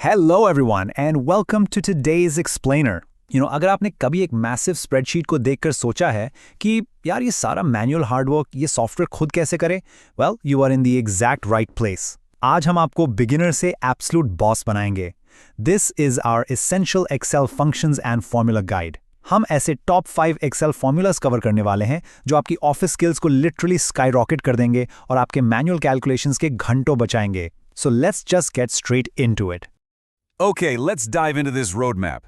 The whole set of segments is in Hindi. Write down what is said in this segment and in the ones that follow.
Hello everyone and welcome to today's explainer. अगर आपने कभी एक मैसिव स्प्रेडशीट को देखकर सोचा है कि यार ये सारा मैनुअल हार्डवर्क ये सॉफ्टवेयर खुद कैसे करे, well you are in the exact right place. आज हम आपको बिगिनर से एब्सोल्यूट बॉस बनाएंगे. This is our essential Excel functions and formula guide. हम ऐसे टॉप 5 एक्सेल फॉर्मूलाज कवर करने वाले हैं जो आपकी ऑफिस स्किल्स को लिटरली स्काईरॉकेट कर देंगे और आपके मैनुअल कैलकुलेशंस के घंटों बचाएंगे. So let's just get straight into it. Okay, let's dive into this roadmap.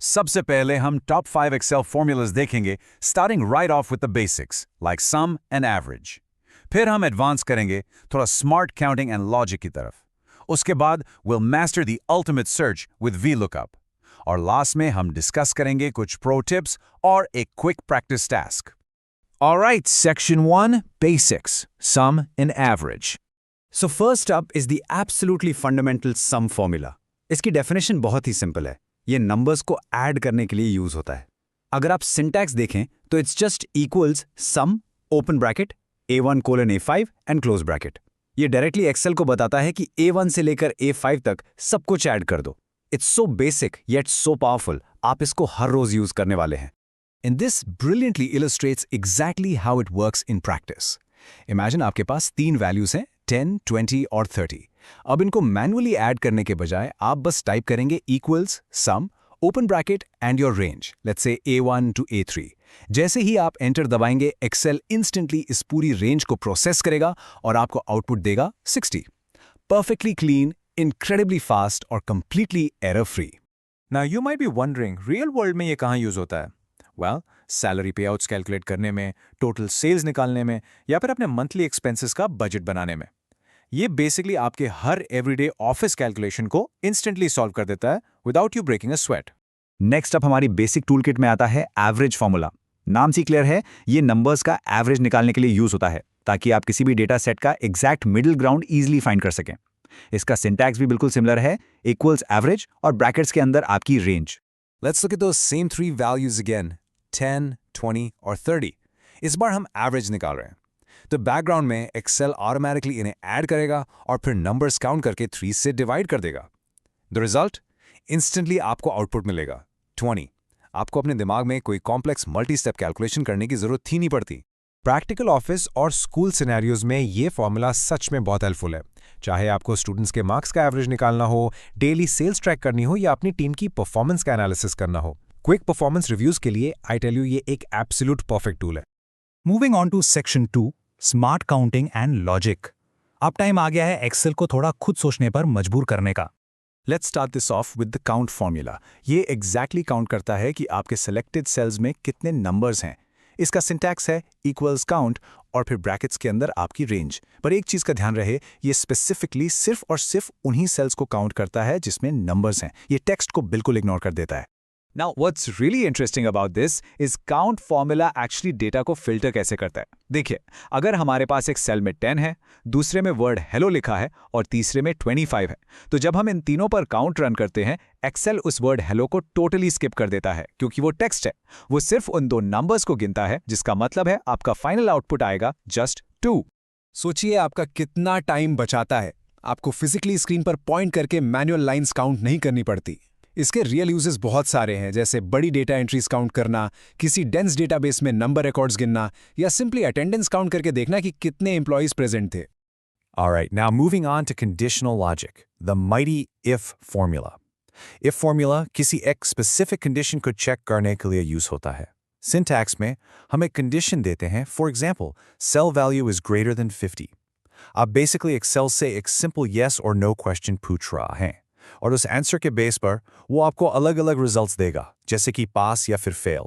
सबसे पहले हम top 5 Excel formulas देखेंगे, starting right off with the basics, like sum and average. फिर हम advance करेंगे, थोड़ा smart counting and logic की तरफ. उसके बाद we'll master the ultimate search with VLOOKUP. और last में हम discuss करेंगे कुछ pro tips और एक quick practice task. Alright, section 1, basics, sum and average. So first up is the absolutely fundamental sum formula. इसकी डेफिनेशन बहुत ही सिंपल है. ये नंबर्स को ऐड करने के लिए यूज होता है. अगर आप सिंटैक्स देखें तो it's just equals sum open bracket A1 colon A5 and close bracket. ये डायरेक्टली एक्सेल को बताता है कि A1 से लेकर A5 तक सब कुछ ऐड कर दो. It's so basic yet so powerful. आप इसको हर रोज यूज करने वाले हैं. And this brilliantly illustrates exactly how it works in practice. Imagine आपके पास 3 वैल्यूज हैं 10, 20 और 30. अब इनको मैनुअली ऐड करने के बजाय आप बस टाइप करेंगे equals sum open bracket and your range, let's say A1 to A3. जैसे ही आप एंटर दबाएंगे एक्सेल इंस्टेंटली इस पूरी रेंज को प्रोसेस करेगा और आपको आउटपुट देगा 60. परफेक्टली क्लीन, इनक्रेडिबली फास्ट और completely error free. Now you might be wondering, real world में ये कहाँ यूज होता है? Well, सैलरी पे आउट्स कैलकुलेट करने में, टोटल सेल्स निकालने में या फिर अपने मंथली एक्सपेंसेस का बजट बनाने में. ये बेसिकली आपके हर एवरीडे ऑफिस कैलकुलेशन को इंस्टेंटली सॉल्व कर देता है without you breaking a sweat. Next up हमारी बेसिक टूल किट में आता है एवरेज फॉर्मूला. नाम से क्लियर है, ये नंबर्स का एवरेज निकालने के लिए यूज होता है ताकि आप किसी भी डेटा सेट का exact middle ground easily find कर सकें. इसका सिंटैक्स भी बिल्कुल सिमिलर है, इक्वल्स एवरेज और ब्रैकेट्स के अंदर आपकी range. Let's look at those same 3 values again, 10, 20 और 30. इस बार हम एवरेज निकाल रहे हैं. तो बैकग्राउंड में एक्सेल ऑटोमेटिकली इन्हें ऐड करेगा और फिर नंबर्स काउंट करके 3 से डिवाइड कर देगा. द रिजल्ट इंस्टेंटली आपको आउटपुट मिलेगा 20. आपको अपने दिमाग में कोई कॉम्प्लेक्स मल्टी स्टेप कैलकुलेशन करने की जरूरत ही नहीं पड़ती. प्रैक्टिकल ऑफिस और स्कूल सिनेरियोज में ये फॉर्मूला सच में बहुत हेल्पफुल है. चाहे आपको स्टूडेंट्स के मार्क्स का एवरेज निकालना हो, डेली सेल्स ट्रैक करनी हो या अपनी टीम की परफॉर्मेंस का एनालिसिस करना हो. क्विक परफॉर्मेंस रिव्यूज के लिए आई टेल यू ये एक एब्सोल्यूट परफेक्ट टूल है. Moving on to section 2, smart counting and logic. अब टाइम आ गया है एक्सेल को थोड़ा खुद सोचने पर मजबूर करने का. Let's start this of with the count formula. ये एग्जैक्टली काउंट करता है कि आपके सेलेक्टेड सेल्स में कितने नंबर्स हैं. इसका सिंटैक्स है इक्वल्स काउंट और फिर ब्रैकेट्स के अंदर आपकी रेंज. पर एक चीज का ध्यान रहे, ये स्पेसिफिकली सिर्फ और सिर्फ उन्हीं सेल्स को काउंट करता है जिसमें नंबर्स हैं. ये टेक्स्ट को बिल्कुल इग्नोर कर देता है. Now, what's really interesting about this is count formula actually data को फिल्टर कैसे करता है. देखिए, अगर हमारे पास एक सेल में 10 है, दूसरे में वर्ड हेलो लिखा है और तीसरे में 25 है, तो जब हम इन तीनों पर काउंट रन करते हैं, एक्सेल उस वर्ड हेलो को टोटली स्किप कर देता है क्योंकि वो टेक्स्ट है. वो सिर्फ उन 2 नंबर्स को गिनता है, जिसका मतलब है आपका फाइनल आउटपुट आएगा जस्ट 2. सोचिए आपका कितना टाइम बचाता है. आपको फिजिकली स्क्रीन पर पॉइंट करके मैनुअल लाइंस काउंट नहीं करनी पड़ती. इसके रियल यूजेस बहुत सारे हैं, जैसे बड़ी डेटा एंट्रीज काउंट करना, किसी डेंस डेटाबेस में नंबर रिकॉर्ड्स गिनना या सिंपली अटेंडेंस काउंट करके देखना कि कितने एम्प्लॉइज प्रेजेंट थे. Alright, now moving on to conditional logic, the mighty if formula. If formula किसी एक specific condition को check करने के लिए यूज होता है. Syntax में हम एक condition देते हैं, for example, cell value is greater than 50. आप basically Excel से एक simple yes or no question पूछ रहा है और उस आंसर के बेस पर वो आपको अलग अलग रिजल्ट्स देगा, जैसे कि पास या फिर fail.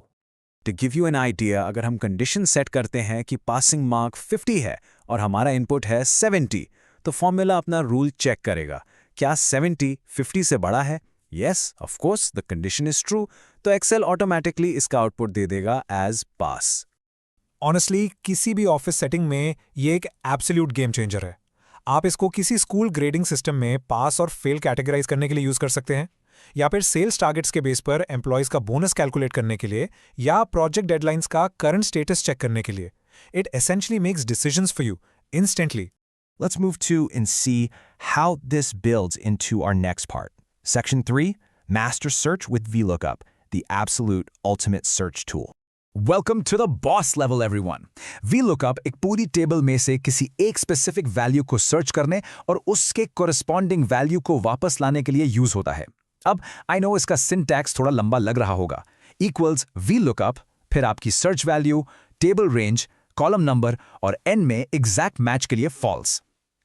To give you an idea, अगर हम कंडीशन सेट करते हैं कि पासिंग मार्क 50 है और हमारा इनपुट है 70, तो फॉर्मूला अपना रूल चेक करेगा. क्या 70 50 से बड़ा है? Yes, of course the condition is true, तो एक्सेल ऑटोमेटिकली इसका आउटपुट दे देगा एज पास. ऑनेस्टली किसी भी ऑफिस सेटिंग में ये एक एब्सोल्यूट गेम चेंजर है. आप इसको किसी स्कूल ग्रेडिंग सिस्टम में पास और फेल कैटेगराइज करने के लिए यूज कर सकते हैं, या फिर सेल्स टारगेट्स के बेस पर एम्प्लॉयज का बोनस कैलकुलेट करने के लिए, या प्रोजेक्ट डेडलाइंस का करंट स्टेटस चेक करने के लिए. It essentially makes decisions for you instantly. Let's move to and see how this builds into our next part. Section 3, Master Search with VLOOKUP, the absolute ultimate search tool. Welcome to the boss level everyone. VLOOKUP एक पूरी टेबल में से किसी एक स्पेसिफिक वैल्यू को सर्च करने और उसके कॉरेस्पॉन्डिंग वैल्यू को वापस लाने के लिए यूज होता है। अब आई नो इसका सिंटैक्स थोड़ा लंबा लग रहा होगा। इक्वल्स VLOOKUP, फिर आपकी search value, table range, column number और एंड में एग्जैक्ट मैच के लिए फॉल्स।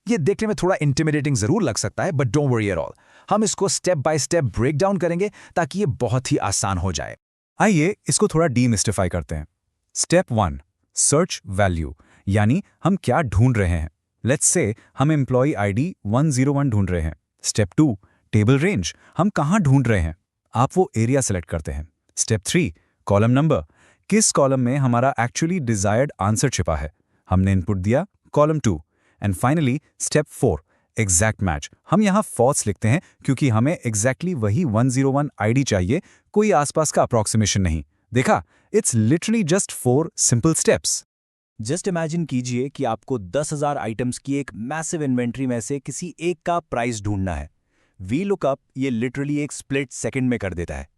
ये देखने में थोड़ा इंटिमिडेटिंग जरूर लग सकता है, but don't worry at all. हम इसको step by step break down करेंगे ताकि ये बहुत ही आसान हो जाए। आइए इसको थोड़ा डीमिस्टिफाई करते हैं। स्टेप 1, सर्च वैल्यू, यानी हम क्या ढूंढ रहे हैं। लेट्स से हम एम्प्लॉय आईडी 101 ढूंढ रहे हैं। स्टेप 2, टेबल रेंज, हम कहाँ ढूंढ रहे हैं। आप वो एरिया सेलेक्ट करते हैं। स्टेप 3, कॉलम नंबर, किस कॉलम में हमारा एक्चुअली डिजायर्ड आंसर छिपा है। हमने इनपुट दिया column 2। And finally step 4, exact match. हम यहाँ फॉल्स लिखते हैं क्योंकि हमें एग्जैक्टली वही 101 आईडी चाहिए, कोई आसपास का अप्रॉक्सीमेशन नहीं। देखा, it's literally just 4 simple steps. Just imagine कीजिए कि आपको 10,000 आइटम्स की एक मैसिव इन्वेंट्री में से किसी एक का प्राइस ढूंढना है। VLOOKUP ये लिटरली एक स्प्लिट सेकंड में कर देता है।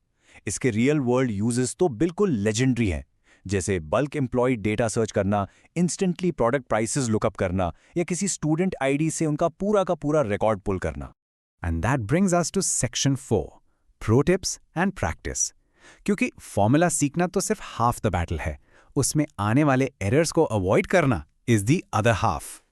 इसके रियल वर्ल्ड यूजेस तो बिल्कुल लेजेंडरी हैं, जैसे बल्क एम्प्लॉय डेटा सर्च करना, इंस्टेंटली प्रोडक्ट प्राइसेस लुकअप करना या किसी स्टूडेंट आईडी से उनका पूरा का पूरा रिकॉर्ड पुल करना। And that brings us to section 4, pro tips and practice. क्योंकि फॉर्मूला सीखना तो सिर्फ हाफ द बैटल है, उसमें आने वाले एरर्स को अवॉइड करना is the other half.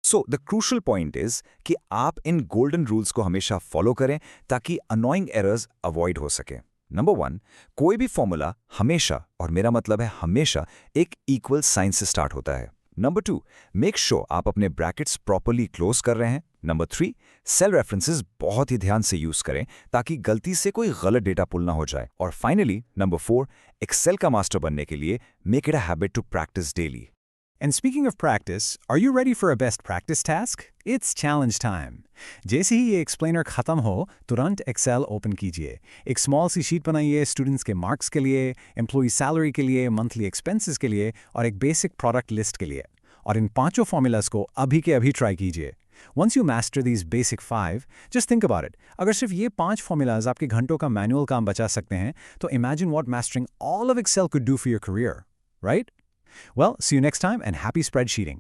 So the crucial point is कि आप इन गोल्डन रूल्स को हमेशा फॉलो करें ताकि अनोइंग एरर्स अवॉइड हो सके। नंबर 1, कोई भी फॉर्मूला हमेशा, और मेरा मतलब है हमेशा, एक इक्वल साइन से स्टार्ट होता है। नंबर 2, मेक श्योर आप अपने ब्रैकेट्स प्रॉपर्ली क्लोज कर रहे हैं। नंबर 3, सेल रेफरेंसेस बहुत ही ध्यान से यूज करें ताकि गलती से कोई गलत डेटा पुल ना हो जाए। और फाइनली नंबर 4, एक्सेल का मास्टर बनने के लिए make it a habit to practice daily. And speaking of practice, are you ready for a best practice task? It's challenge time. जैसे ही ये एक्सप्लेनर खत्म हो, तुरंत एक्सेल ओपन कीजिए। एक स्मॉल सी शीट बनाइए स्टूडेंट्स के मार्क्स के लिए, एम्प्लॉय सैलरी के लिए, मंथली एक्सपेंसेस के लिए और एक बेसिक प्रोडक्ट लिस्ट के लिए। और इन 5 फॉर्मूलाज को अभी के अभी ट्राई कीजिए। Once you master these basic 5, just think about it. अगर सिर्फ ये 5 फॉर्मूलाज आपके घंटों का मैनुअल काम बचा सकते हैं, तो imagine what mastering all of Excel could do for your career, right? Well, see you next time and happy spreadsheeting.